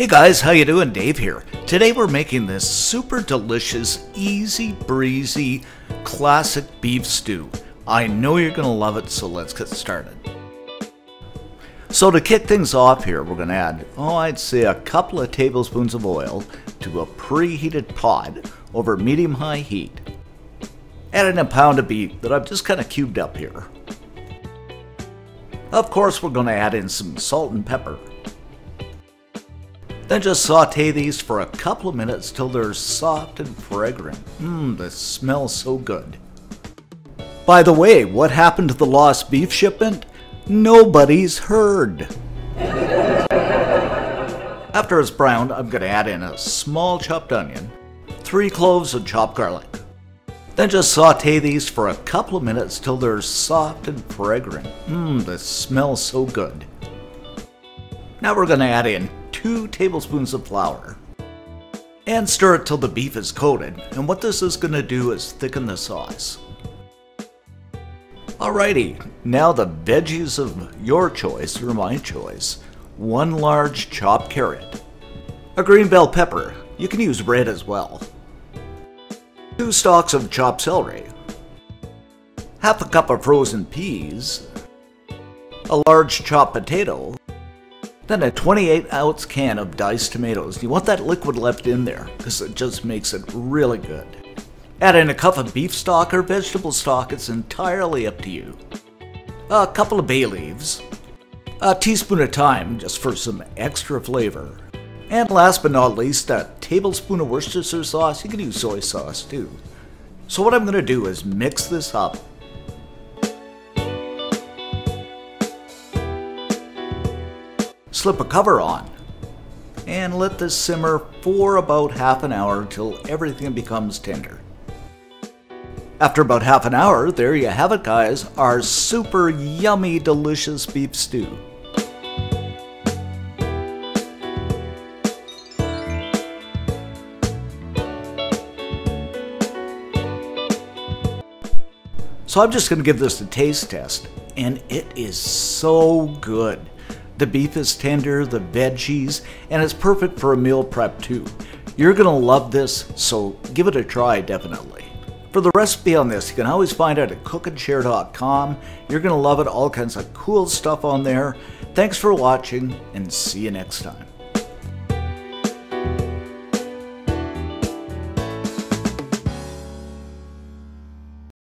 Hey guys, how you doing? Dave here. Today we're making this super delicious, easy breezy, classic beef stew. I know you're going to love it, so let's get started. So to kick things off here, we're going to add, I'd say a couple of tablespoons of oil to a preheated pot over medium-high heat. Add in a pound of beef that I've just kind of cubed up here. Of course, we're going to add in some salt and pepper. Then just saute these for a couple of minutes till they're soft and fragrant. This smells so good. By the way, what happened to the lost beef shipment? Nobody's heard. After it's browned, I'm going to add in a small chopped onion, 3 cloves of chopped garlic. Then just saute these for a couple of minutes till they're soft and fragrant. This smells so good. Now we're going to add in 2 tablespoons of flour and stir it till the beef is coated, and what this is going to do is thicken the sauce. Alrighty, now the veggies of your choice or my choice. 1 large chopped carrot, a green bell pepper, you can use red as well, 2 stalks of chopped celery, half a cup of frozen peas, a large chopped potato, then a 28-ounce can of diced tomatoes. You want that liquid left in there because it just makes it really good. Add in a cup of beef stock or vegetable stock, it's entirely up to you. A couple of bay leaves, a teaspoon of thyme just for some extra flavor. And last but not least, a tablespoon of Worcestershire sauce. You can use soy sauce too. So what I'm going to do is mix this up. Slip a cover on and let this simmer for about half an hour until everything becomes tender. After about half an hour, there you have it guys, our super yummy delicious beef stew. So I'm just going to give this a taste test, and it is so good. The beef is tender, the veggies, and it's perfect for a meal prep too. You're going to love this, so give it a try definitely. For the recipe on this, you can always find it at cookandshare.com. You're going to love it, all kinds of cool stuff on there. Thanks for watching, and see you next time.